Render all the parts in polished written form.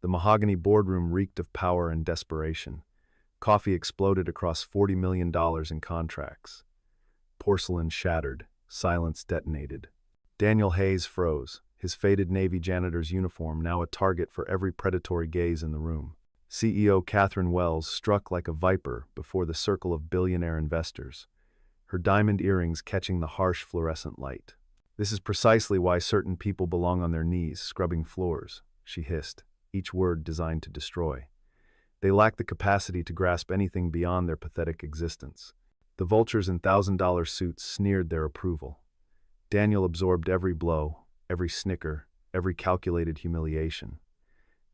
The mahogany boardroom reeked of power and desperation. Coffee exploded across $40 million in contracts. Porcelain shattered. Silence detonated. Daniel Hayes froze, his faded Navy janitor's uniform now a target for every predatory gaze in the room. CEO Catherine Wells struck like a viper before the circle of billionaire investors, her diamond earrings catching the harsh fluorescent light. "This is precisely why certain people belong on their knees, scrubbing floors," she hissed, each word designed to destroy. They lack the capacity to grasp anything beyond their pathetic existence. The vultures in $1,000 suits sneered their approval. Daniel absorbed every blow, every snicker, every calculated humiliation.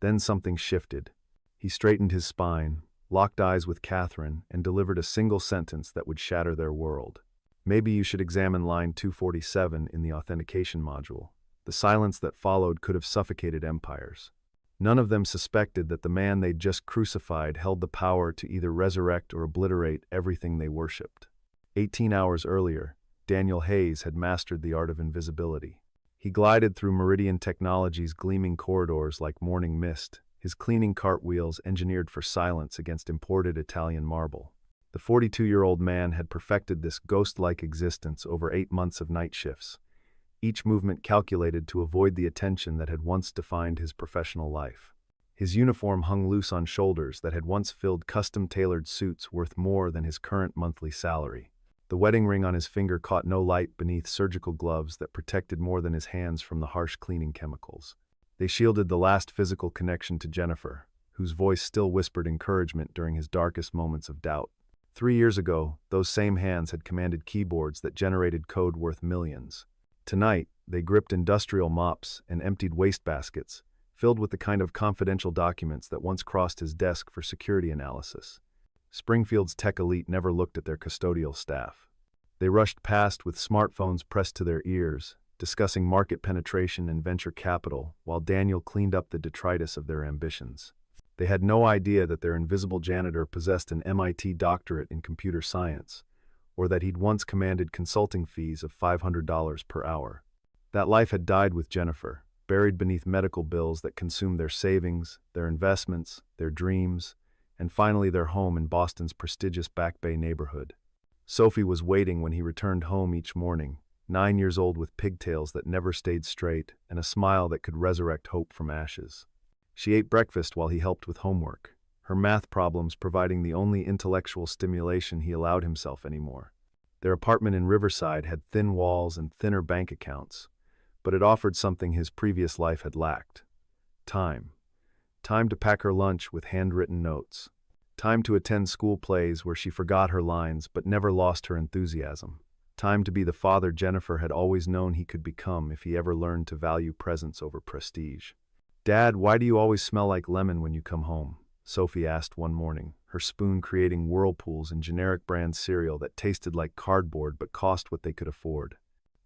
Then something shifted. He straightened his spine, locked eyes with Catherine, and delivered a single sentence that would shatter their world. "Maybe you should examine line 247 in the authentication module." The silence that followed could have suffocated empires. None of them suspected that the man they'd just crucified held the power to either resurrect or obliterate everything they worshipped. 18 hours earlier, Daniel Hayes had mastered the art of invisibility. He glided through Meridian Technologies' gleaming corridors like morning mist, his cleaning cartwheels engineered for silence against imported Italian marble. The 42-year-old man had perfected this ghost-like existence over 8 months of night shifts, each movement calculated to avoid the attention that had once defined his professional life. His uniform hung loose on shoulders that had once filled custom-tailored suits worth more than his current monthly salary. The wedding ring on his finger caught no light beneath surgical gloves that protected more than his hands from the harsh cleaning chemicals. They shielded the last physical connection to Jennifer, whose voice still whispered encouragement during his darkest moments of doubt. 3 years ago, those same hands had commanded keyboards that generated code worth millions. Tonight, they gripped industrial mops and emptied wastebaskets, filled with the kind of confidential documents that once crossed his desk for security analysis. Springfield's tech elite never looked at their custodial staff. They rushed past with smartphones pressed to their ears, discussing market penetration and venture capital, while Daniel cleaned up the detritus of their ambitions. They had no idea that their invisible janitor possessed an MIT doctorate in computer science, or that he'd once commanded consulting fees of $500 per hour. That life had died with Jennifer, buried beneath medical bills that consumed their savings, their investments, their dreams, and finally their home in Boston's prestigious Back Bay neighborhood. Sophie was waiting when he returned home each morning, 9 years old with pigtails that never stayed straight and a smile that could resurrect hope from ashes. She ate breakfast while he helped with homework, her math problems providing the only intellectual stimulation he allowed himself anymore. Their apartment in Riverside had thin walls and thinner bank accounts, but it offered something his previous life had lacked: time. Time to pack her lunch with handwritten notes. Time to attend school plays where she forgot her lines but never lost her enthusiasm. Time to be the father Jennifer had always known he could become if he ever learned to value presence over prestige. "Dad, why do you always smell like lemon when you come home?" Sophie asked one morning, her spoon creating whirlpools in generic brand cereal that tasted like cardboard but cost what they could afford.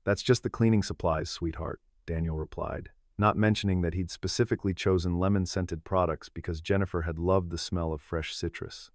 "That's just the cleaning supplies, sweetheart," Daniel replied, not mentioning that he'd specifically chosen lemon-scented products because Jennifer had loved the smell of fresh citrus.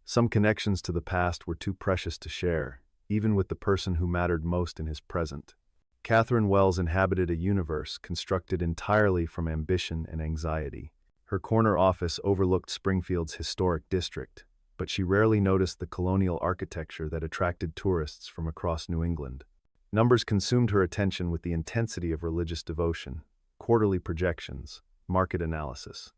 Some connections to the past were too precious to share, even with the person who mattered most in his present. Catherine Wells inhabited a universe constructed entirely from ambition and anxiety. Her corner office overlooked Springfield's historic district, but she rarely noticed the colonial architecture that attracted tourists from across New England. Numbers consumed her attention with the intensity of religious devotion, quarterly projections, market analysis,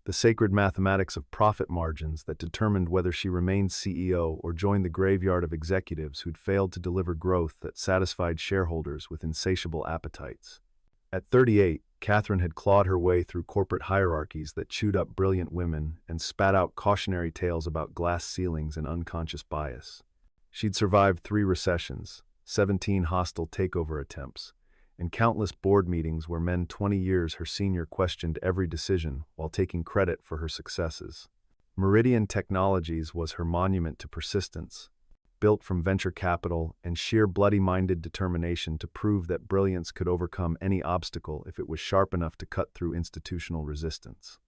the sacred mathematics of profit margins that determined whether she remained CEO or joined the graveyard of executives who'd failed to deliver growth that satisfied shareholders with insatiable appetites. At 38, Catherine had clawed her way through corporate hierarchies that chewed up brilliant women and spat out cautionary tales about glass ceilings and unconscious bias. She'd survived 3 recessions, 17 hostile takeover attempts, and countless board meetings where men 20 years her senior questioned every decision while taking credit for her successes. Meridian Technologies was her monument to persistence, built from venture capital and sheer bloody-minded determination to prove that brilliance could overcome any obstacle if it was sharp enough to cut through institutional resistance.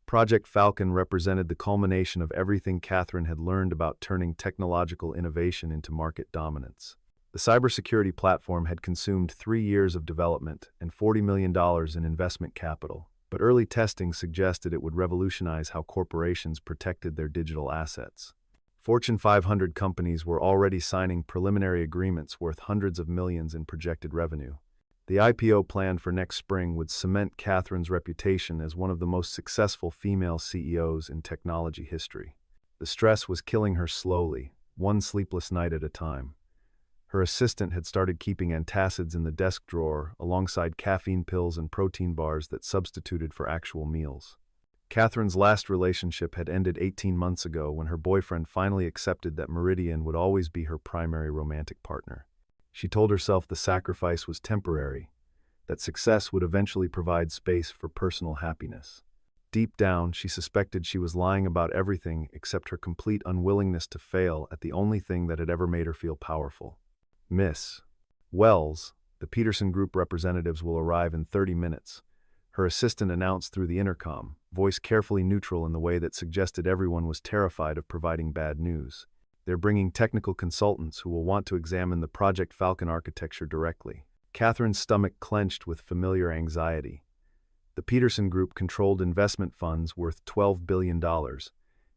Project Falcon represented the culmination of everything Catherine had learned about turning technological innovation into market dominance. The cybersecurity platform had consumed 3 years of development and $40 million in investment capital, but early testing suggested it would revolutionize how corporations protected their digital assets. Fortune 500 companies were already signing preliminary agreements worth hundreds of millions in projected revenue. The IPO planned for next spring would cement Catherine's reputation as one of the most successful female CEOs in technology history. The stress was killing her slowly, one sleepless night at a time. Her assistant had started keeping antacids in the desk drawer alongside caffeine pills and protein bars that substituted for actual meals. Catherine's last relationship had ended 18 months ago when her boyfriend finally accepted that Meridian would always be her primary romantic partner. She told herself the sacrifice was temporary, that success would eventually provide space for personal happiness. Deep down, she suspected she was lying about everything except her complete unwillingness to fail at the only thing that had ever made her feel powerful. Miss Wells, the Peterson Group representatives will arrive in 30 minutes, her assistant announced through the intercom, voice carefully neutral in the way that suggested everyone was terrified of providing bad news. They're bringing technical consultants who will want to examine the Project Falcon architecture directly. Catherine's stomach clenched with familiar anxiety. The Peterson Group controlled investment funds worth $12 billion,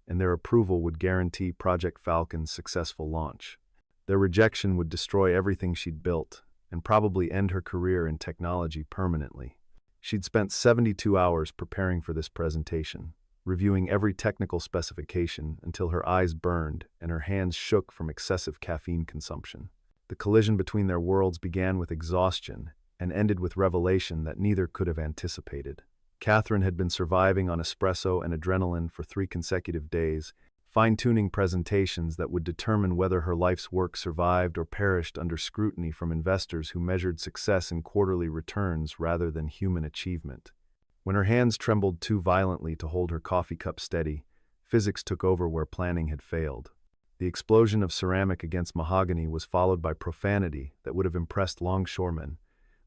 and their approval would guarantee Project Falcon's successful launch. Their rejection would destroy everything she'd built, and probably end her career in technology permanently. She'd spent 72 hours preparing for this presentation, reviewing every technical specification until her eyes burned and her hands shook from excessive caffeine consumption. The collision between their worlds began with exhaustion and ended with revelation that neither could have anticipated. Catherine had been surviving on espresso and adrenaline for 3 consecutive days, fine-tuning presentations that would determine whether her life's work survived or perished under scrutiny from investors who measured success in quarterly returns rather than human achievement. When her hands trembled too violently to hold her coffee cup steady, physics took over where planning had failed. The explosion of ceramic against mahogany was followed by profanity that would have impressed longshoremen,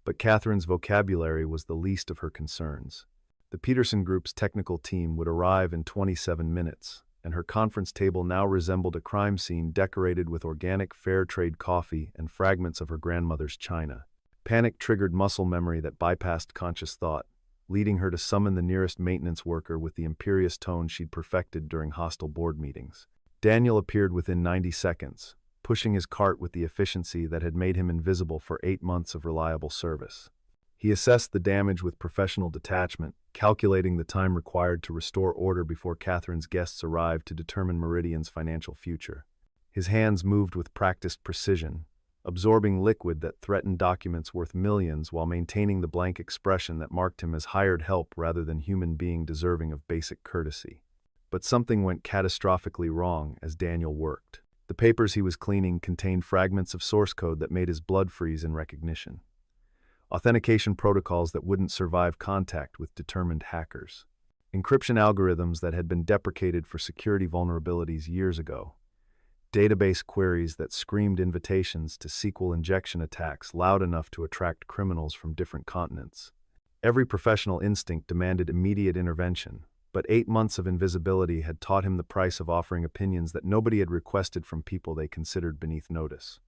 but Catherine's vocabulary was the least of her concerns. The Peterson Group's technical team would arrive in 27 minutes, and her conference table now resembled a crime scene decorated with organic fair trade coffee and fragments of her grandmother's china. Panic triggered muscle memory that bypassed conscious thought, leading her to summon the nearest maintenance worker with the imperious tone she'd perfected during hostile board meetings. Daniel appeared within 90 seconds, pushing his cart with the efficiency that had made him invisible for 8 months of reliable service. He assessed the damage with professional detachment, calculating the time required to restore order before Catherine's guests arrived to determine Meridian's financial future. His hands moved with practiced precision, absorbing liquid that threatened documents worth millions while maintaining the blank expression that marked him as hired help rather than human being deserving of basic courtesy. But something went catastrophically wrong as Daniel worked. The papers he was cleaning contained fragments of source code that made his blood freeze in recognition. Authentication protocols that wouldn't survive contact with determined hackers. Encryption algorithms that had been deprecated for security vulnerabilities years ago. Database queries that screamed invitations to SQL injection attacks loud enough to attract criminals from different continents. Every professional instinct demanded immediate intervention, but 8 months of invisibility had taught him the price of offering opinions that nobody had requested from people they considered beneath notice.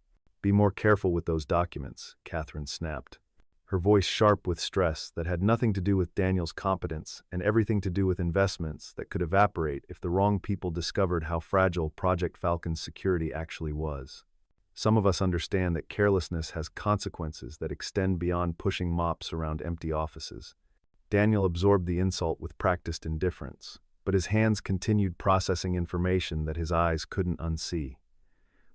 "Be more careful with those documents," Catherine snapped, her voice sharp with stress that had nothing to do with Daniel's competence and everything to do with investments that could evaporate if the wrong people discovered how fragile Project Falcon's security actually was. Some of us understand that carelessness has consequences that extend beyond pushing mops around empty offices. Daniel absorbed the insult with practiced indifference, but his hands continued processing information that his eyes couldn't unsee.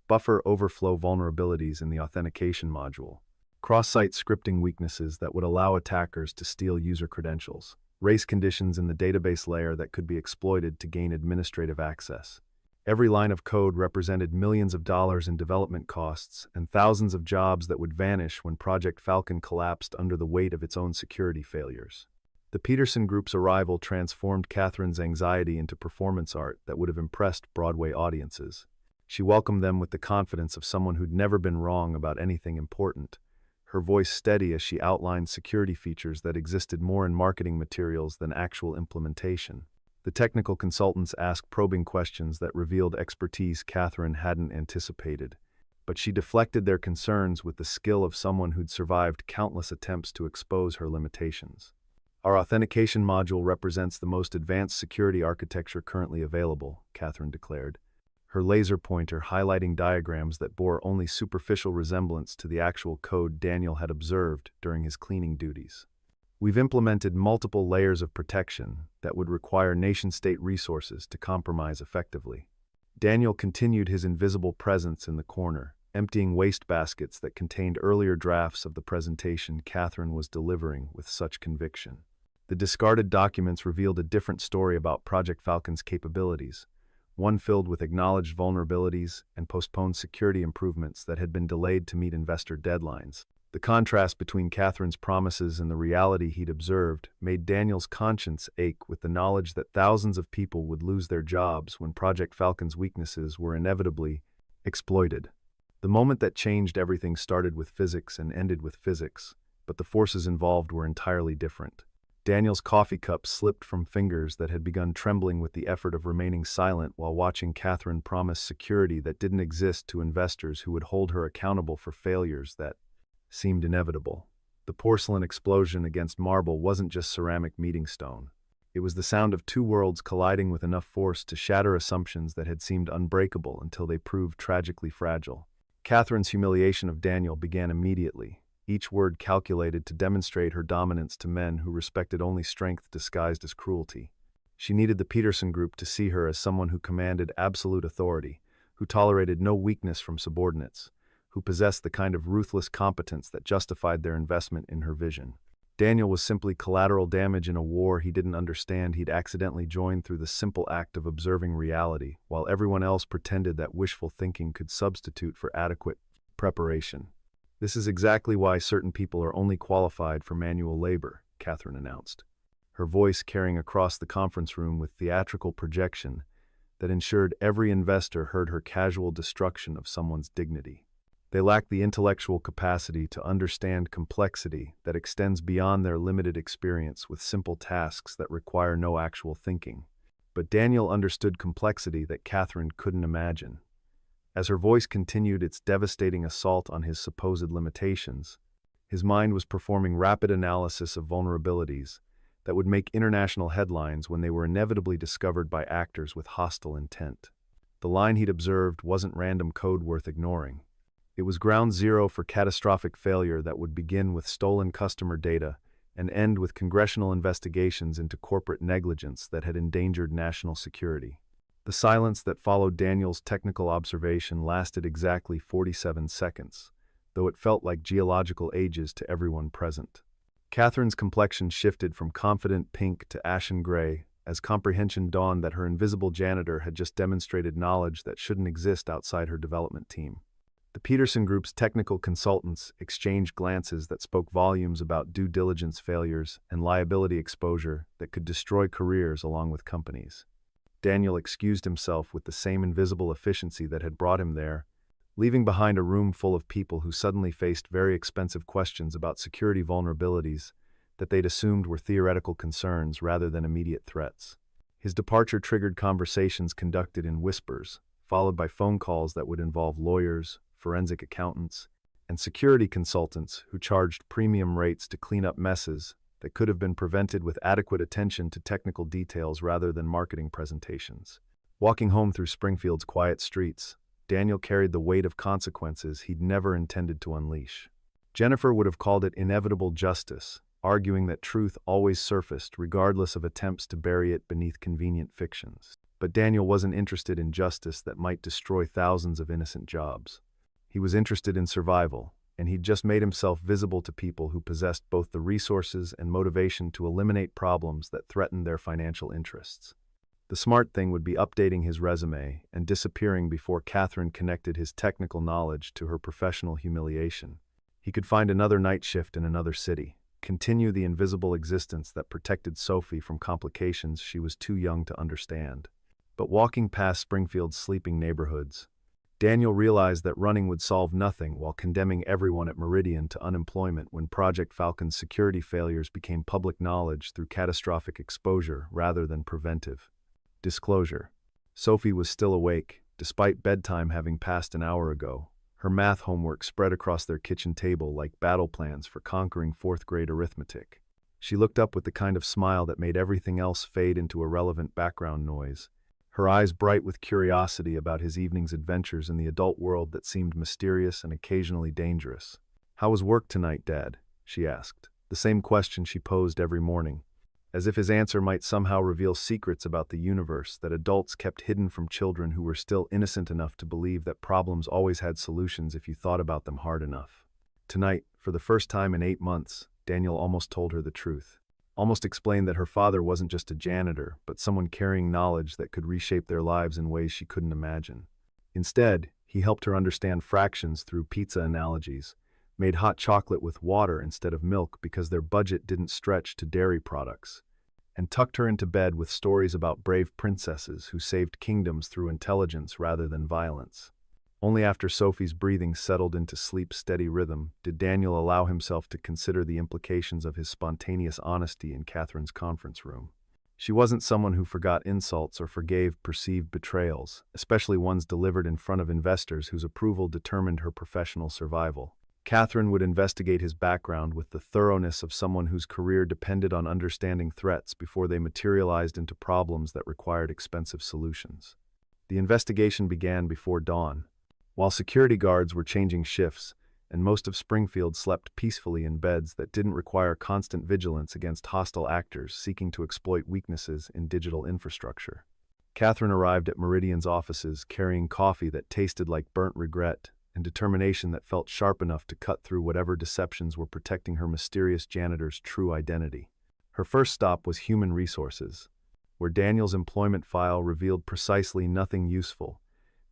Buffer overflow vulnerabilities in the authentication module. Cross-site scripting weaknesses that would allow attackers to steal user credentials. Race conditions in the database layer that could be exploited to gain administrative access. Every line of code represented millions of dollars in development costs and thousands of jobs that would vanish when Project Falcon collapsed under the weight of its own security failures. The Peterson Group's arrival transformed Catherine's anxiety into performance art that would have impressed Broadway audiences. She welcomed them with the confidence of someone who'd never been wrong about anything important, her voice steady as she outlined security features that existed more in marketing materials than actual implementation. The technical consultants asked probing questions that revealed expertise Catherine hadn't anticipated, but she deflected their concerns with the skill of someone who'd survived countless attempts to expose her limitations. Our authentication module represents the most advanced security architecture currently available, Catherine declared, her laser pointer highlighting diagrams that bore only superficial resemblance to the actual code Daniel had observed during his cleaning duties. We've implemented multiple layers of protection that would require nation-state resources to compromise effectively. Daniel continued his invisible presence in the corner, emptying waste baskets that contained earlier drafts of the presentation Catherine was delivering with such conviction. The discarded documents revealed a different story about Project Falcon's capabilities, one filled with acknowledged vulnerabilities and postponed security improvements that had been delayed to meet investor deadlines. The contrast between Catherine's promises and the reality he'd observed made Daniel's conscience ache with the knowledge that thousands of people would lose their jobs when Project Falcon's weaknesses were inevitably exploited. The moment that changed everything started with physics and ended with physics, but the forces involved were entirely different. Daniel's coffee cup slipped from fingers that had begun trembling with the effort of remaining silent while watching Catherine promise security that didn't exist to investors who would hold her accountable for failures that seemed inevitable. The porcelain explosion against marble wasn't just ceramic meeting stone. It was the sound of two worlds colliding with enough force to shatter assumptions that had seemed unbreakable until they proved tragically fragile. Catherine's humiliation of Daniel began immediately, each word calculated to demonstrate her dominance to men who respected only strength disguised as cruelty. She needed the Peterson Group to see her as someone who commanded absolute authority, who tolerated no weakness from subordinates, who possessed the kind of ruthless competence that justified their investment in her vision. Daniel was simply collateral damage in a war he didn't understand he'd accidentally joined through the simple act of observing reality, while everyone else pretended that wishful thinking could substitute for adequate preparation. This is exactly why certain people are only qualified for manual labor, Catherine announced, her voice carrying across the conference room with theatrical projection that ensured every investor heard her casual destruction of someone's dignity. They lack the intellectual capacity to understand complexity that extends beyond their limited experience with simple tasks that require no actual thinking. But Daniel understood complexity that Catherine couldn't imagine. As her voice continued its devastating assault on his supposed limitations, his mind was performing rapid analysis of vulnerabilities that would make international headlines when they were inevitably discovered by actors with hostile intent. The line he'd observed wasn't random code worth ignoring. It was ground zero for catastrophic failure that would begin with stolen customer data and end with congressional investigations into corporate negligence that had endangered national security. The silence that followed Daniel's technical observation lasted exactly 47 seconds, though it felt like geological ages to everyone present. Catherine's complexion shifted from confident pink to ashen gray as comprehension dawned that her invisible janitor had just demonstrated knowledge that shouldn't exist outside her development team. The Peterson Group's technical consultants exchanged glances that spoke volumes about due diligence failures and liability exposure that could destroy careers along with companies. Daniel excused himself with the same invisible efficiency that had brought him there, leaving behind a room full of people who suddenly faced very expensive questions about security vulnerabilities that they'd assumed were theoretical concerns rather than immediate threats. His departure triggered conversations conducted in whispers, followed by phone calls that would involve lawyers, forensic accountants, and security consultants who charged premium rates to clean up messes that could have been prevented with adequate attention to technical details rather than marketing presentations. Walking home through Springfield's quiet streets, Daniel carried the weight of consequences he'd never intended to unleash. Jennifer would have called it inevitable justice, arguing that truth always surfaced regardless of attempts to bury it beneath convenient fictions. But Daniel wasn't interested in justice that might destroy thousands of innocent jobs. He was interested in survival, and he'd just made himself visible to people who possessed both the resources and motivation to eliminate problems that threatened their financial interests. The smart thing would be updating his resume and disappearing before Catherine connected his technical knowledge to her professional humiliation. He could find another night shift in another city, continue the invisible existence that protected Sophie from complications she was too young to understand. But walking past Springfield's sleeping neighborhoods, Daniel realized that running would solve nothing while condemning everyone at Meridian to unemployment when Project Falcon's security failures became public knowledge through catastrophic exposure rather than preventive disclosure. Sophie was still awake, despite bedtime having passed an hour ago, her math homework spread across their kitchen table like battle plans for conquering fourth-grade arithmetic. She looked up with the kind of smile that made everything else fade into irrelevant background noise, her eyes bright with curiosity about his evening's adventures in the adult world that seemed mysterious and occasionally dangerous. "How was work tonight, Dad?" she asked, the same question she posed every morning, as if his answer might somehow reveal secrets about the universe that adults kept hidden from children who were still innocent enough to believe that problems always had solutions if you thought about them hard enough. Tonight, for the first time in 8 months, Daniel almost told her the truth. Almost explained that her father wasn't just a janitor, but someone carrying knowledge that could reshape their lives in ways she couldn't imagine. Instead, he helped her understand fractions through pizza analogies, made hot chocolate with water instead of milk because their budget didn't stretch to dairy products, and tucked her into bed with stories about brave princesses who saved kingdoms through intelligence rather than violence. Only after Sophie's breathing settled into sleep's steady rhythm did Daniel allow himself to consider the implications of his spontaneous honesty in Catherine's conference room. She wasn't someone who forgot insults or forgave perceived betrayals, especially ones delivered in front of investors whose approval determined her professional survival. Catherine would investigate his background with the thoroughness of someone whose career depended on understanding threats before they materialized into problems that required expensive solutions. The investigation began before dawn. While security guards were changing shifts, and most of Springfield slept peacefully in beds that didn't require constant vigilance against hostile actors seeking to exploit weaknesses in digital infrastructure. Catherine arrived at Meridian's offices carrying coffee that tasted like burnt regret and determination that felt sharp enough to cut through whatever deceptions were protecting her mysterious janitor's true identity. Her first stop was Human Resources, where Daniel's employment file revealed precisely nothing useful,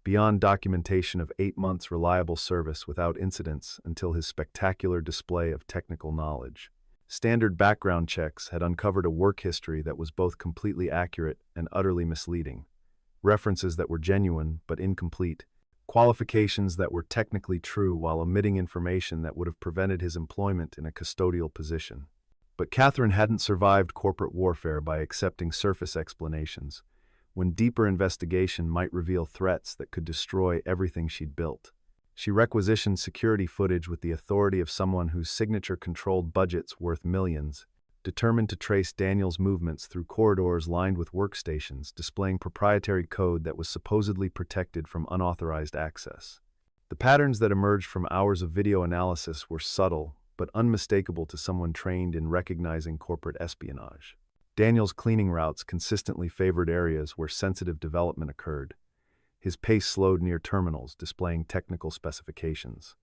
beyond documentation of 8 months' reliable service without incidents until his spectacular display of technical knowledge. Standard background checks had uncovered a work history that was both completely accurate and utterly misleading, references that were genuine but incomplete, qualifications that were technically true while omitting information that would have prevented his employment in a custodial position. But Catherine hadn't survived corporate warfare by accepting surface explanations, when deeper investigation might reveal threats that could destroy everything she'd built. She requisitioned security footage with the authority of someone whose signature controlled budgets worth millions, determined to trace Daniel's movements through corridors lined with workstations displaying proprietary code that was supposedly protected from unauthorized access. The patterns that emerged from hours of video analysis were subtle, but unmistakable to someone trained in recognizing corporate espionage. Daniel's cleaning routes consistently favored areas where sensitive development occurred. His pace slowed near terminals, displaying technical specifications.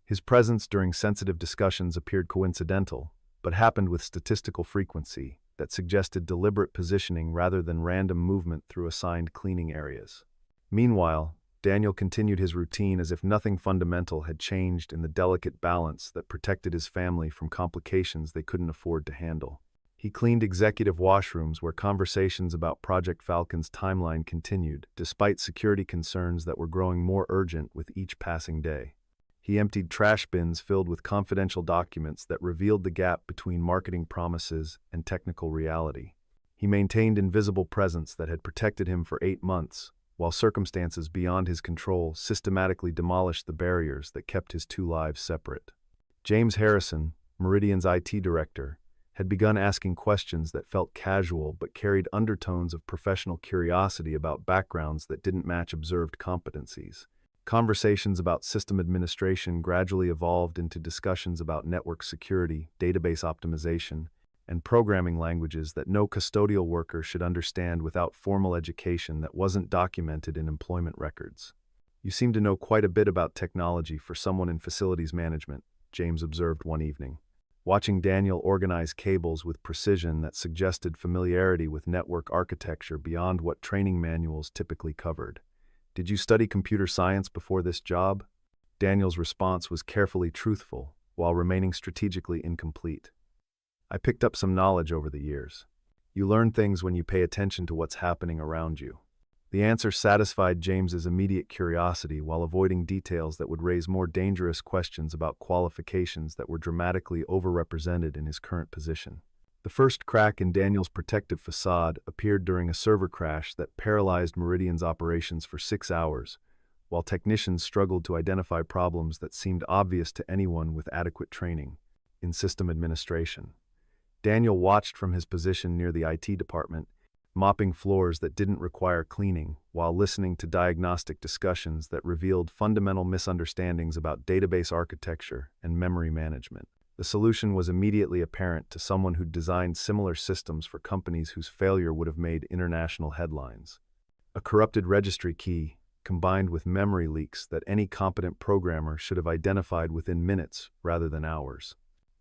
His presence during sensitive discussions appeared coincidental, but happened with statistical frequency that suggested deliberate positioning rather than random movement through assigned cleaning areas. Meanwhile, Daniel continued his routine as if nothing fundamental had changed in the delicate balance that protected his family from complications they couldn't afford to handle. He cleaned executive washrooms where conversations about Project Falcon's timeline continued, despite security concerns that were growing more urgent with each passing day. He emptied trash bins filled with confidential documents that revealed the gap between marketing promises and technical reality. He maintained invisible presence that had protected him for 8 months, while circumstances beyond his control systematically demolished the barriers that kept his 2 lives separate. James Harrison, Meridian's IT director, had begun asking questions that felt casual but carried undertones of professional curiosity about backgrounds that didn't match observed competencies. Conversations about system administration gradually evolved into discussions about network security, database optimization, and programming languages that no custodial worker should understand without formal education that wasn't documented in employment records. "You seem to know quite a bit about technology for someone in facilities management," James observed one evening, watching Daniel organize cables with precision that suggested familiarity with network architecture beyond what training manuals typically covered. "Did you study computer science before this job?" Daniel's response was carefully truthful, while remaining strategically incomplete. "I picked up some knowledge over the years. You learn things when you pay attention to what's happening around you." The answer satisfied James's immediate curiosity while avoiding details that would raise more dangerous questions about qualifications that were dramatically overrepresented in his current position. The first crack in Daniel's protective facade appeared during a server crash that paralyzed Meridian's operations for 6 hours, while technicians struggled to identify problems that seemed obvious to anyone with adequate training in system administration. Daniel watched from his position near the IT department, mopping floors that didn't require cleaning, while listening to diagnostic discussions that revealed fundamental misunderstandings about database architecture and memory management. The solution was immediately apparent to someone who'd designed similar systems for companies whose failure would have made international headlines. A corrupted registry key, combined with memory leaks that any competent programmer should have identified within minutes rather than hours.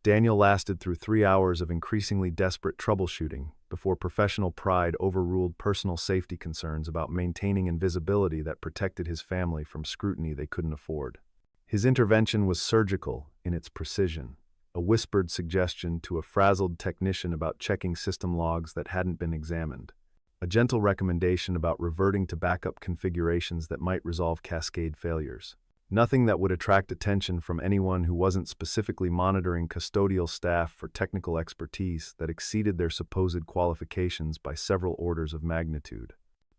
Daniel lasted through 3 hours of increasingly desperate troubleshooting before professional pride overruled personal safety concerns about maintaining invisibility that protected his family from scrutiny they couldn't afford. His intervention was surgical in its precision, a whispered suggestion to a frazzled technician about checking system logs that hadn't been examined, a gentle recommendation about reverting to backup configurations that might resolve cascade failures. Nothing that would attract attention from anyone who wasn't specifically monitoring custodial staff for technical expertise that exceeded their supposed qualifications by several orders of magnitude.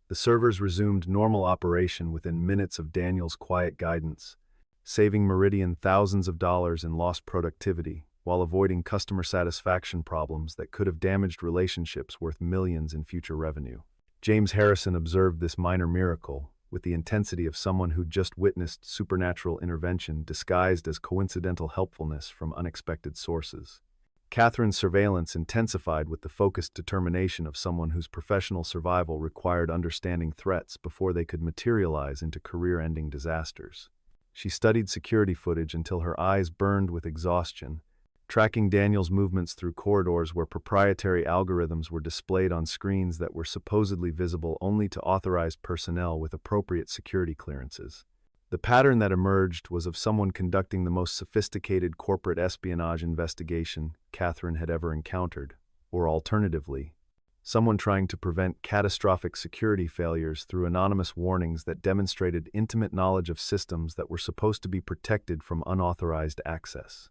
The servers resumed normal operation within minutes of Daniel's quiet guidance, saving Meridian thousands of dollars in lost productivity while avoiding customer satisfaction problems that could have damaged relationships worth millions in future revenue. James Harrison observed this minor miracle with the intensity of someone who'd just witnessed supernatural intervention disguised as coincidental helpfulness from unexpected sources. Catherine's surveillance intensified with the focused determination of someone whose professional survival required understanding threats before they could materialize into career-ending disasters. She studied security footage until her eyes burned with exhaustion, tracking Daniel's movements through corridors where proprietary algorithms were displayed on screens that were supposedly visible only to authorized personnel with appropriate security clearances. The pattern that emerged was of someone conducting the most sophisticated corporate espionage investigation Catherine had ever encountered, or alternatively, someone trying to prevent catastrophic security failures through anonymous warnings that demonstrated intimate knowledge of systems that were supposed to be protected from unauthorized access.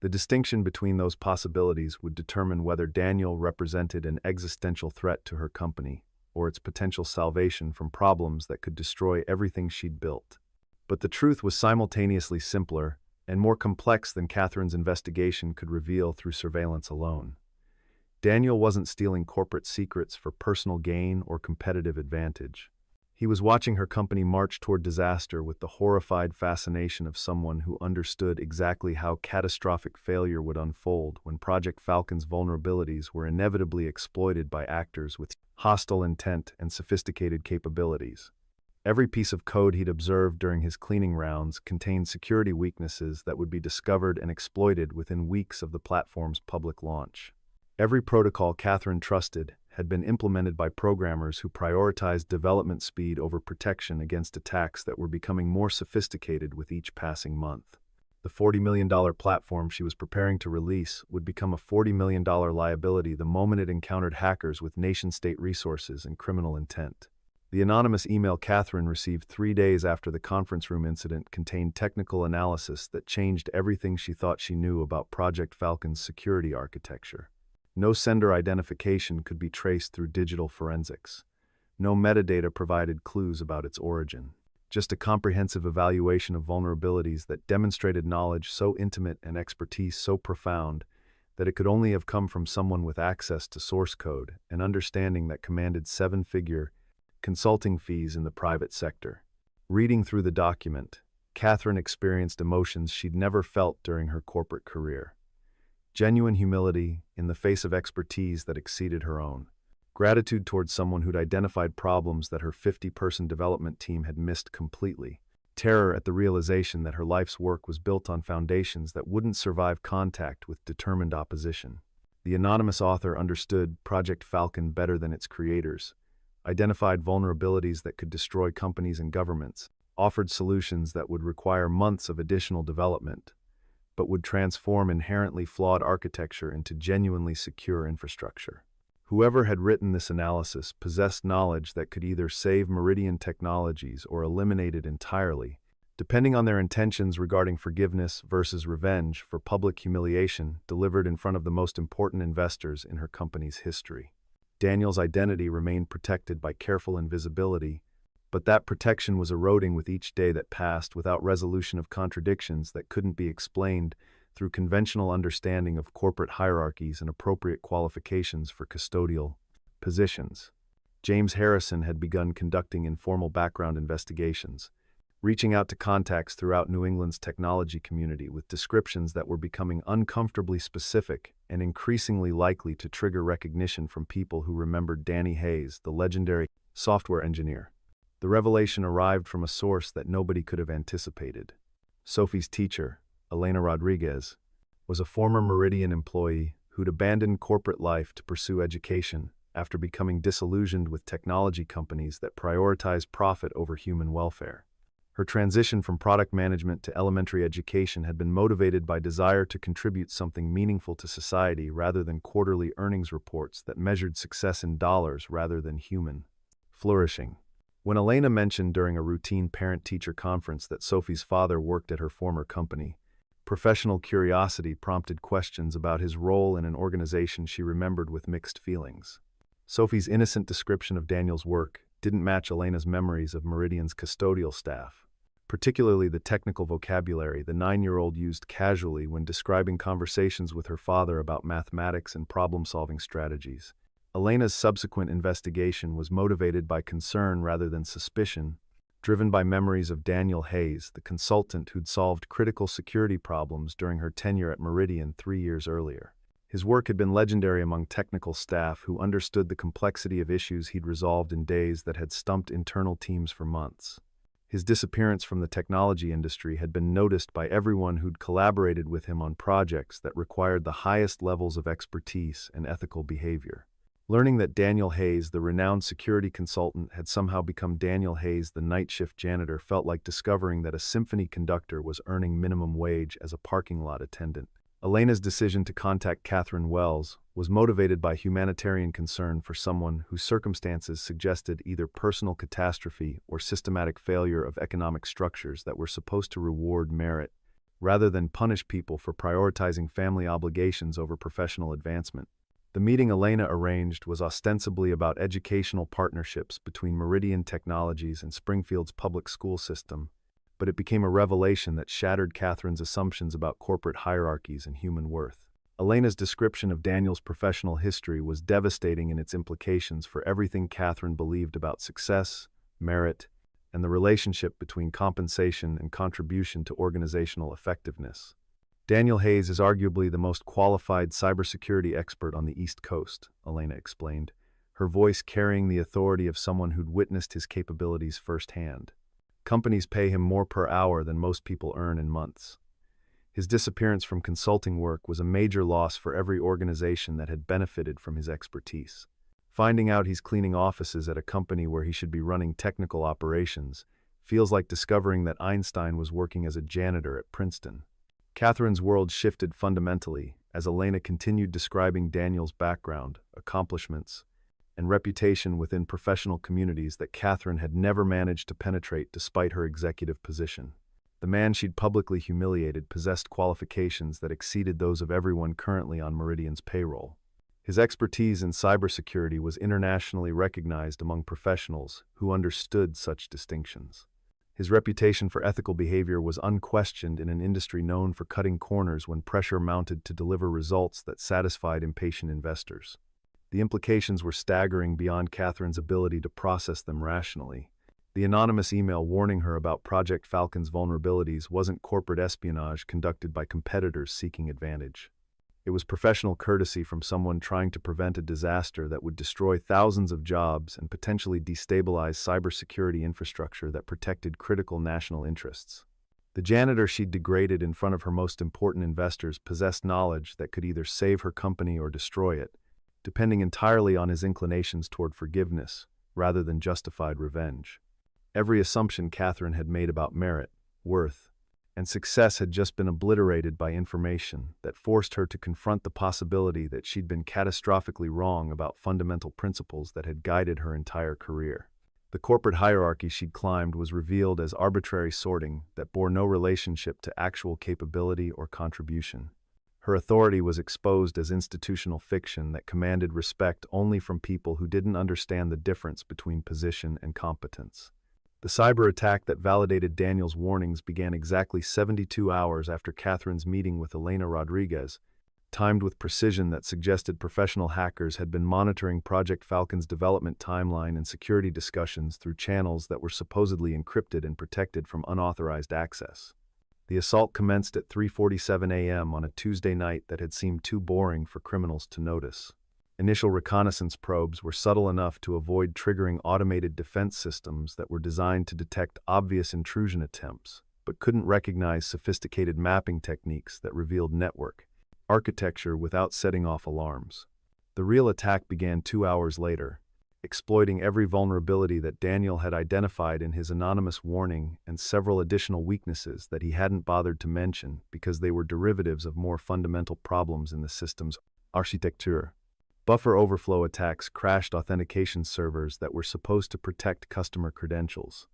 The distinction between those possibilities would determine whether Daniel represented an existential threat to her company or its potential salvation from problems that could destroy everything she'd built. But the truth was simultaneously simpler and more complex than Catherine's investigation could reveal through surveillance alone. Daniel wasn't stealing corporate secrets for personal gain or competitive advantage. He was watching her company march toward disaster with the horrified fascination of someone who understood exactly how catastrophic failure would unfold when Project Falcon's vulnerabilities were inevitably exploited by actors with hostile intent and sophisticated capabilities. Every piece of code he'd observed during his cleaning rounds contained security weaknesses that would be discovered and exploited within weeks of the platform's public launch. Every protocol Catherine trusted had been implemented by programmers who prioritized development speed over protection against attacks that were becoming more sophisticated with each passing month. The $40 million platform she was preparing to release would become a $40 million liability the moment it encountered hackers with nation-state resources and criminal intent. The anonymous email Catherine received 3 days after the conference room incident contained technical analysis that changed everything she thought she knew about Project Falcon's security architecture. No sender identification could be traced through digital forensics. No metadata provided clues about its origin. Just a comprehensive evaluation of vulnerabilities that demonstrated knowledge so intimate and expertise so profound that it could only have come from someone with access to source code and understanding that commanded 7-figure consulting fees in the private sector. Reading through the document, Catherine experienced emotions she'd never felt during her corporate career. Genuine humility in the face of expertise that exceeded her own. Gratitude towards someone who'd identified problems that her 50-person development team had missed completely. Terror at the realization that her life's work was built on foundations that wouldn't survive contact with determined opposition. The anonymous author understood Project Falcon better than its creators, identified vulnerabilities that could destroy companies and governments, offered solutions that would require months of additional development, but would transform inherently flawed architecture into genuinely secure infrastructure. Whoever had written this analysis possessed knowledge that could either save Meridian Technologies or eliminate it entirely, depending on their intentions regarding forgiveness versus revenge for public humiliation delivered in front of the most important investors in her company's history. Daniel's identity remained protected by careful invisibility, but that protection was eroding with each day that passed without resolution of contradictions that couldn't be explained through conventional understanding of corporate hierarchies and appropriate qualifications for custodial positions. James Harrison had begun conducting informal background investigations, reaching out to contacts throughout New England's technology community with descriptions that were becoming uncomfortably specific and increasingly likely to trigger recognition from people who remembered Danny Hayes, the legendary software engineer. The revelation arrived from a source that nobody could have anticipated. Sophie's teacher, Elena Rodriguez, was a former Meridian employee who'd abandoned corporate life to pursue education after becoming disillusioned with technology companies that prioritize profit over human welfare. Her transition from product management to elementary education had been motivated by desire to contribute something meaningful to society rather than quarterly earnings reports that measured success in dollars rather than human flourishing. When Elena mentioned during a routine parent-teacher conference that Sophie's father worked at her former company, professional curiosity prompted questions about his role in an organization she remembered with mixed feelings. Sophie's innocent description of Daniel's work didn't match Elena's memories of Meridian's custodial staff, particularly the technical vocabulary the 9-year-old used casually when describing conversations with her father about mathematics and problem-solving strategies. Elena's subsequent investigation was motivated by concern rather than suspicion, driven by memories of Daniel Hayes, the consultant who'd solved critical security problems during her tenure at Meridian 3 years earlier. His work had been legendary among technical staff who understood the complexity of issues he'd resolved in days that had stumped internal teams for months. His disappearance from the technology industry had been noticed by everyone who'd collaborated with him on projects that required the highest levels of expertise and ethical behavior. Learning that Daniel Hayes, the renowned security consultant, had somehow become Daniel Hayes, the night shift janitor, felt like discovering that a symphony conductor was earning minimum wage as a parking lot attendant. Elena's decision to contact Catherine Wells was motivated by humanitarian concern for someone whose circumstances suggested either personal catastrophe or systematic failure of economic structures that were supposed to reward merit, rather than punish people for prioritizing family obligations over professional advancement. The meeting Elena arranged was ostensibly about educational partnerships between Meridian Technologies and Springfield's public school system, but it became a revelation that shattered Catherine's assumptions about corporate hierarchies and human worth. Elena's description of Daniel's professional history was devastating in its implications for everything Catherine believed about success, merit, and the relationship between compensation and contribution to organizational effectiveness. Daniel Hayes is arguably the most qualified cybersecurity expert on the East Coast, Elena explained, her voice carrying the authority of someone who'd witnessed his capabilities firsthand. Companies pay him more per hour than most people earn in months. His disappearance from consulting work was a major loss for every organization that had benefited from his expertise. Finding out he's cleaning offices at a company where he should be running technical operations feels like discovering that Einstein was working as a janitor at Princeton. Catherine's world shifted fundamentally as Elena continued describing Daniel's background, accomplishments, and reputation within professional communities that Catherine had never managed to penetrate despite her executive position. The man she'd publicly humiliated possessed qualifications that exceeded those of everyone currently on Meridian's payroll. His expertise in cybersecurity was internationally recognized among professionals who understood such distinctions. His reputation for ethical behavior was unquestioned in an industry known for cutting corners when pressure mounted to deliver results that satisfied impatient investors. The implications were staggering beyond Catherine's ability to process them rationally. The anonymous email warning her about Project Falcon's vulnerabilities wasn't corporate espionage conducted by competitors seeking advantage. It was professional courtesy from someone trying to prevent a disaster that would destroy thousands of jobs and potentially destabilize cybersecurity infrastructure that protected critical national interests. The janitor she'd degraded in front of her most important investors possessed knowledge that could either save her company or destroy it, depending entirely on his inclinations toward forgiveness rather than justified revenge. Every assumption Catherine had made about merit, worth, and success had just been obliterated by information that forced her to confront the possibility that she'd been catastrophically wrong about fundamental principles that had guided her entire career. The corporate hierarchy she'd climbed was revealed as arbitrary sorting that bore no relationship to actual capability or contribution. Her authority was exposed as institutional fiction that commanded respect only from people who didn't understand the difference between position and competence. The cyber attack that validated Daniel's warnings began exactly 72 hours after Catherine's meeting with Elena Rodriguez, timed with precision that suggested professional hackers had been monitoring Project Falcon's development timeline and security discussions through channels that were supposedly encrypted and protected from unauthorized access. The assault commenced at 3:47 a.m. on a Tuesday night that had seemed too boring for criminals to notice. Initial reconnaissance probes were subtle enough to avoid triggering automated defense systems that were designed to detect obvious intrusion attempts, but couldn't recognize sophisticated mapping techniques that revealed network architecture without setting off alarms. The real attack began 2 hours later, exploiting every vulnerability that Daniel had identified in his anonymous warning and several additional weaknesses that he hadn't bothered to mention because they were derivatives of more fundamental problems in the system's architecture. Buffer overflow attacks crashed authentication servers that were supposed to protect customer credentials.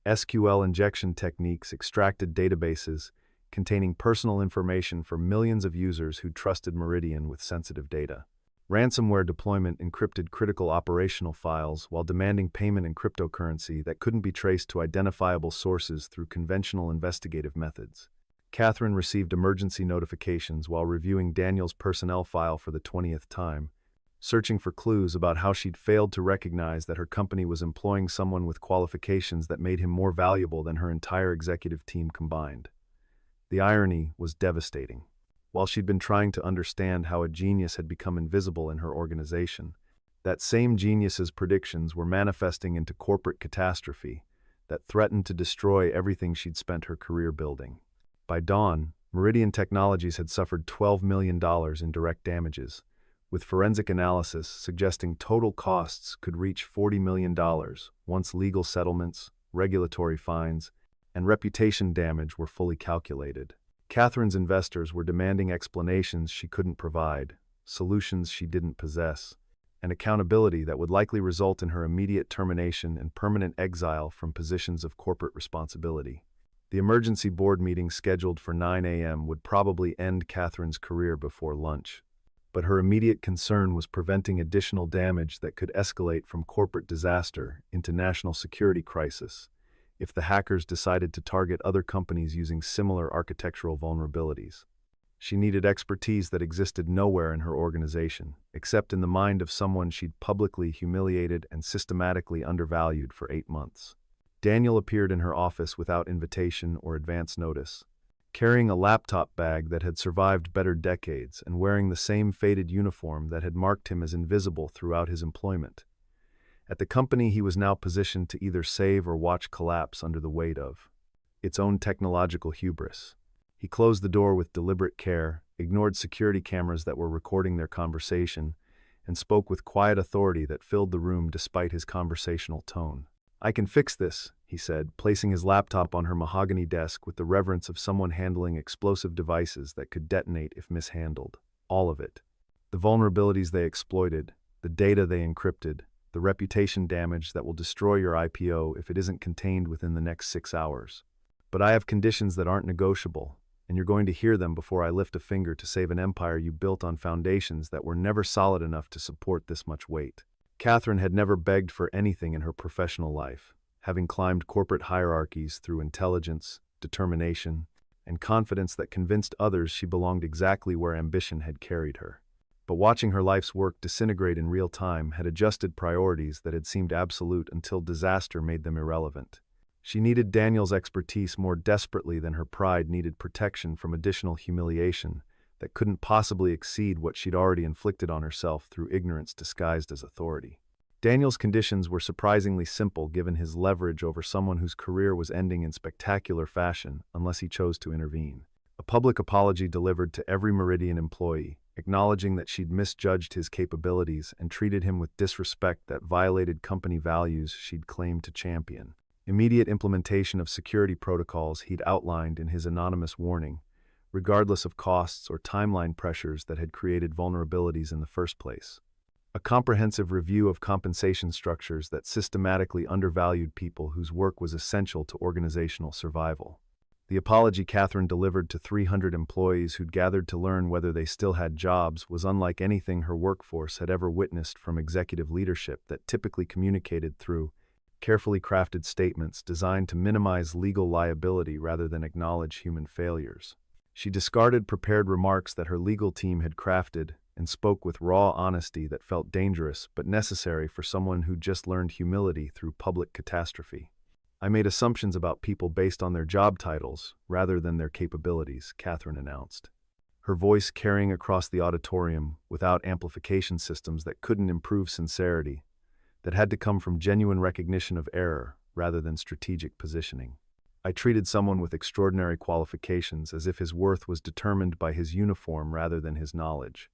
SQL injection techniques extracted databases containing personal information for millions of users who trusted Meridian with sensitive data. Ransomware deployment encrypted critical operational files while demanding payment in cryptocurrency that couldn't be traced to identifiable sources through conventional investigative methods. Catherine received emergency notifications while reviewing Daniel's personnel file for the 20th time, searching for clues about how she'd failed to recognize that her company was employing someone with qualifications that made him more valuable than her entire executive team combined. The irony was devastating. While she'd been trying to understand how a genius had become invisible in her organization, that same genius's predictions were manifesting into corporate catastrophe that threatened to destroy everything she'd spent her career building. By dawn, Meridian Technologies had suffered $12 million in direct damages, with forensic analysis suggesting total costs could reach $40 million once legal settlements, regulatory fines, and reputation damage were fully calculated. Catherine's investors were demanding explanations she couldn't provide, solutions she didn't possess, and accountability that would likely result in her immediate termination and permanent exile from positions of corporate responsibility. The emergency board meeting scheduled for 9 a.m. would probably end Catherine's career before lunch, but her immediate concern was preventing additional damage that could escalate from corporate disaster into national security crisis if the hackers decided to target other companies using similar architectural vulnerabilities. She needed expertise that existed nowhere in her organization, except in the mind of someone she'd publicly humiliated and systematically undervalued for 8 months. Daniel appeared in her office without invitation or advance notice, carrying a laptop bag that had survived better decades and wearing the same faded uniform that had marked him as invisible throughout his employment. At the company he was now positioned to either save or watch collapse under the weight of its own technological hubris. He closed the door with deliberate care, ignored security cameras that were recording their conversation, and spoke with quiet authority that filled the room despite his conversational tone. "I can fix this," he said, placing his laptop on her mahogany desk with the reverence of someone handling explosive devices that could detonate if mishandled. All of it. The vulnerabilities they exploited, the data they encrypted, the reputation damage that will destroy your IPO if it isn't contained within the next 6 hours. But I have conditions that aren't negotiable, and you're going to hear them before I lift a finger to save an empire you built on foundations that were never solid enough to support this much weight. Catherine had never begged for anything in her professional life, having climbed corporate hierarchies through intelligence, determination, and confidence that convinced others she belonged exactly where ambition had carried her. But watching her life's work disintegrate in real time had adjusted priorities that had seemed absolute until disaster made them irrelevant. She needed Daniel's expertise more desperately than her pride needed protection from additional humiliation that couldn't possibly exceed what she'd already inflicted on herself through ignorance disguised as authority. Daniel's conditions were surprisingly simple given his leverage over someone whose career was ending in spectacular fashion unless he chose to intervene. A public apology delivered to every Meridian employee, acknowledging that she'd misjudged his capabilities and treated him with disrespect that violated company values she'd claimed to champion. Immediate implementation of security protocols he'd outlined in his anonymous warning, regardless of costs or timeline pressures that had created vulnerabilities in the first place. A comprehensive review of compensation structures that systematically undervalued people whose work was essential to organizational survival. The apology Catherine delivered to 300 employees who'd gathered to learn whether they still had jobs was unlike anything her workforce had ever witnessed from executive leadership that typically communicated through carefully crafted statements designed to minimize legal liability rather than acknowledge human failures. She discarded prepared remarks that her legal team had crafted and spoke with raw honesty that felt dangerous but necessary for someone who just learned humility through public catastrophe. "I made assumptions about people based on their job titles rather than their capabilities," Catherine announced, her voice carrying across the auditorium without amplification systems that couldn't improve sincerity, that had to come from genuine recognition of error rather than strategic positioning. "I treated someone with extraordinary qualifications as if his worth was determined by his uniform rather than his knowledge.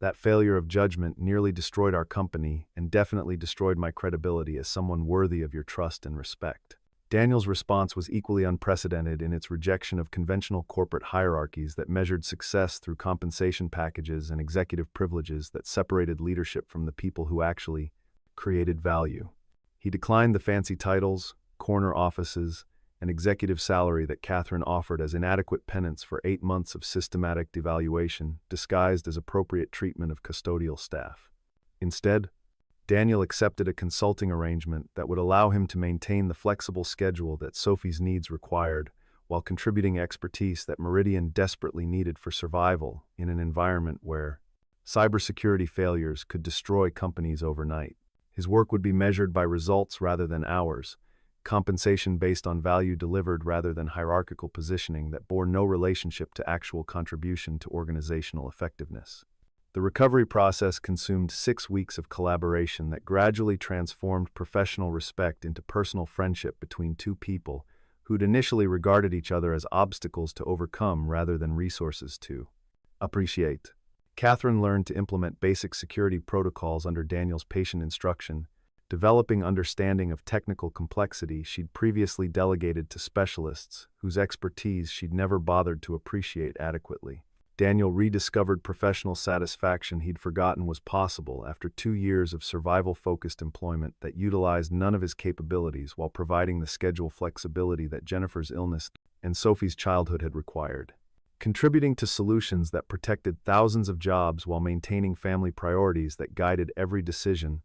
That failure of judgment nearly destroyed our company and definitely destroyed my credibility as someone worthy of your trust and respect." Daniel's response was equally unprecedented in its rejection of conventional corporate hierarchies that measured success through compensation packages and executive privileges that separated leadership from the people who actually created value. He declined the fancy titles, corner offices, and executive salary that Catherine offered as inadequate penance for 8 months of systematic devaluation disguised as appropriate treatment of custodial staff. Instead, Daniel accepted a consulting arrangement that would allow him to maintain the flexible schedule that Sophie's needs required, while contributing expertise that Meridian desperately needed for survival in an environment where cybersecurity failures could destroy companies overnight. His work would be measured by results rather than hours, compensation based on value delivered rather than hierarchical positioning that bore no relationship to actual contribution to organizational effectiveness. The recovery process consumed 6 weeks of collaboration that gradually transformed professional respect into personal friendship between two people who'd initially regarded each other as obstacles to overcome rather than resources to appreciate. Catherine learned to implement basic security protocols under Daniel's patient instruction, developing understanding of technical complexity she'd previously delegated to specialists whose expertise she'd never bothered to appreciate adequately. Daniel rediscovered professional satisfaction he'd forgotten was possible after 2 years of survival-focused employment that utilized none of his capabilities while providing the schedule flexibility that Jennifer's illness and Sophie's childhood had required. Contributing to solutions that protected thousands of jobs while maintaining family priorities that guided every decision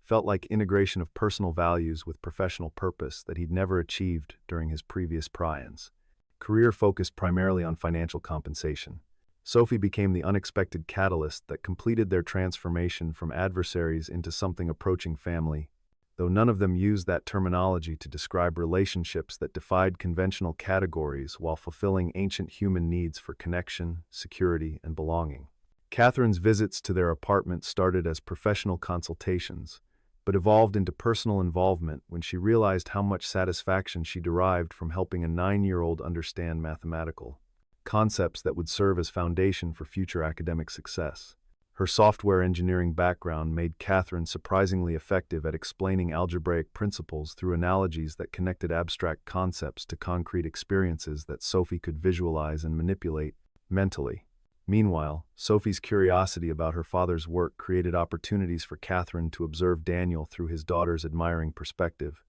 felt like integration of personal values with professional purpose that he'd never achieved during his previous pry-ins. Career focused primarily on financial compensation, Sophie became the unexpected catalyst that completed their transformation from adversaries into something approaching family, though none of them used that terminology to describe relationships that defied conventional categories while fulfilling ancient human needs for connection, security, and belonging. Catherine's visits to their apartment started as professional consultations, but evolved into personal involvement when she realized how much satisfaction she derived from helping a 9-year-old understand mathematical concepts that would serve as foundation for future academic success. Her software engineering background made Catherine surprisingly effective at explaining algebraic principles through analogies that connected abstract concepts to concrete experiences that Sophie could visualize and manipulate mentally. Meanwhile, Sophie's curiosity about her father's work created opportunities for Catherine to observe Daniel through his daughter's admiring perspective,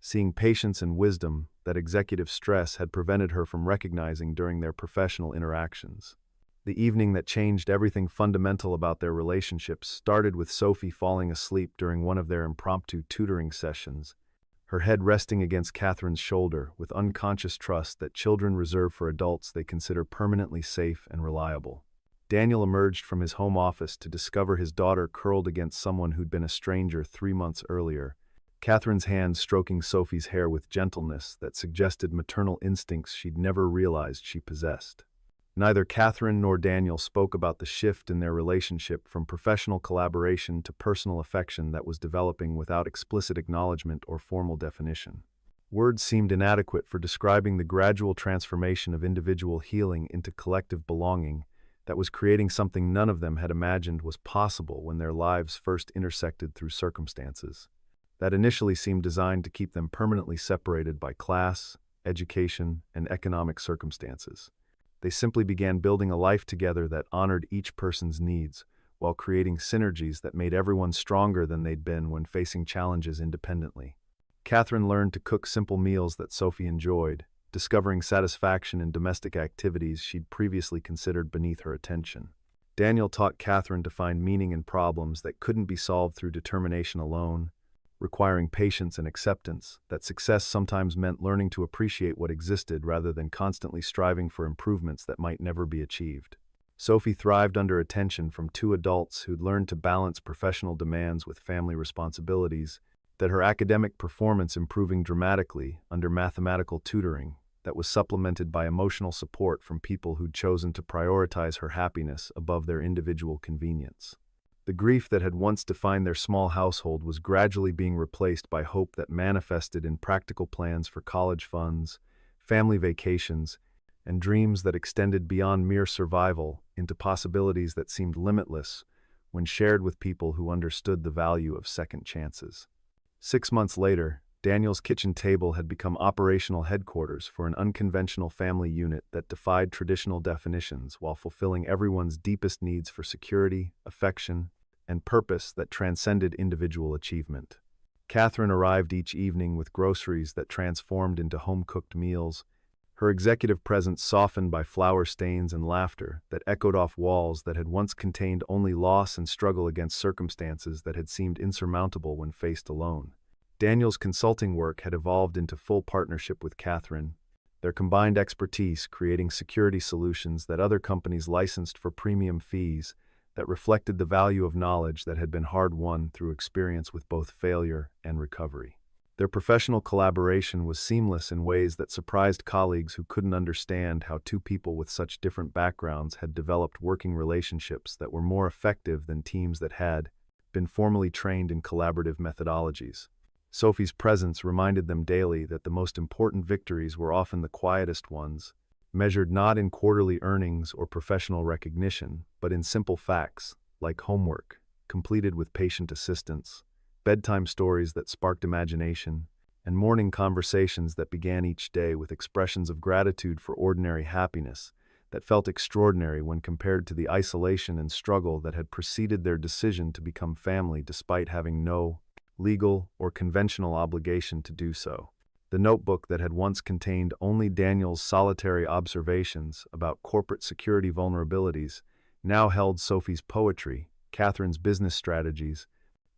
seeing patience and wisdom that executive stress had prevented her from recognizing during their professional interactions. The evening that changed everything fundamental about their relationship started with Sophie falling asleep during one of their impromptu tutoring sessions, her head resting against Catherine's shoulder with unconscious trust that children reserve for adults they consider permanently safe and reliable. Daniel emerged from his home office to discover his daughter curled against someone who'd been a stranger 3 months earlier, Catherine's hand stroking Sophie's hair with gentleness that suggested maternal instincts she'd never realized she possessed. Neither Catherine nor Daniel spoke about the shift in their relationship from professional collaboration to personal affection that was developing without explicit acknowledgement or formal definition. Words seemed inadequate for describing the gradual transformation of individual healing into collective belonging that was creating something none of them had imagined was possible when their lives first intersected through circumstances that initially seemed designed to keep them permanently separated by class, education, and economic circumstances. They simply began building a life together that honored each person's needs, while creating synergies that made everyone stronger than they'd been when facing challenges independently. Catherine learned to cook simple meals that Sophie enjoyed, discovering satisfaction in domestic activities she'd previously considered beneath her attention. Daniel taught Catherine to find meaning in problems that couldn't be solved through determination alone, requiring patience and acceptance, that success sometimes meant learning to appreciate what existed rather than constantly striving for improvements that might never be achieved. Sophie thrived under attention from two adults who'd learned to balance professional demands with family responsibilities, that her academic performance improving dramatically under mathematical tutoring that was supplemented by emotional support from people who'd chosen to prioritize her happiness above their individual convenience. The grief that had once defined their small household was gradually being replaced by hope that manifested in practical plans for college funds, family vacations, and dreams that extended beyond mere survival into possibilities that seemed limitless when shared with people who understood the value of second chances. 6 months later, Daniel's kitchen table had become operational headquarters for an unconventional family unit that defied traditional definitions while fulfilling everyone's deepest needs for security, affection, and purpose that transcended individual achievement. Catherine arrived each evening with groceries that transformed into home-cooked meals, her executive presence softened by flour stains and laughter that echoed off walls that had once contained only loss and struggle against circumstances that had seemed insurmountable when faced alone. Daniel's consulting work had evolved into full partnership with Catherine, their combined expertise creating security solutions that other companies licensed for premium fees that reflected the value of knowledge that had been hard-won through experience with both failure and recovery. Their professional collaboration was seamless in ways that surprised colleagues who couldn't understand how two people with such different backgrounds had developed working relationships that were more effective than teams that had been formally trained in collaborative methodologies. Sophie's presence reminded them daily that the most important victories were often the quietest ones, measured not in quarterly earnings or professional recognition, but in simple facts, like homework, completed with patient assistance, bedtime stories that sparked imagination, and morning conversations that began each day with expressions of gratitude for ordinary happiness that felt extraordinary when compared to the isolation and struggle that had preceded their decision to become family despite having no legal or conventional obligation to do so. The notebook that had once contained only Daniel's solitary observations about corporate security vulnerabilities now held Sophie's poetry, Catherine's business strategies,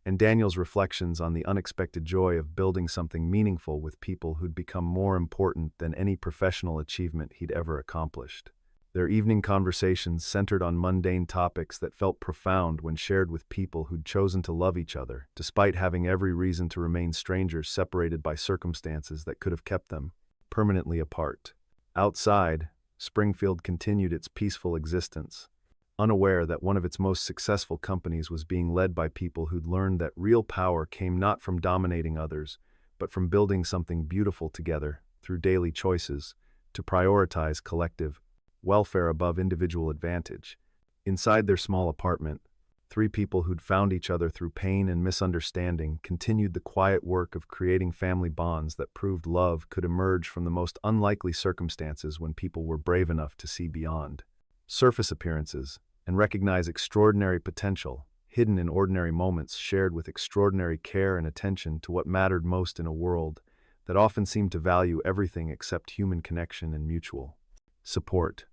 and Daniel's reflections on the unexpected joy of building something meaningful with people who'd become more important than any professional achievement he'd ever accomplished. Their evening conversations centered on mundane topics that felt profound when shared with people who'd chosen to love each other, despite having every reason to remain strangers separated by circumstances that could have kept them permanently apart. Outside, Springfield continued its peaceful existence, unaware that one of its most successful companies was being led by people who'd learned that real power came not from dominating others, but from building something beautiful together through daily choices to prioritize collective welfare above individual advantage. Inside their small apartment, three people who'd found each other through pain and misunderstanding continued the quiet work of creating family bonds that proved love could emerge from the most unlikely circumstances when people were brave enough to see beyond surface appearances and recognize extraordinary potential hidden in ordinary moments shared with extraordinary care and attention to what mattered most in a world that often seemed to value everything except human connection and mutual support.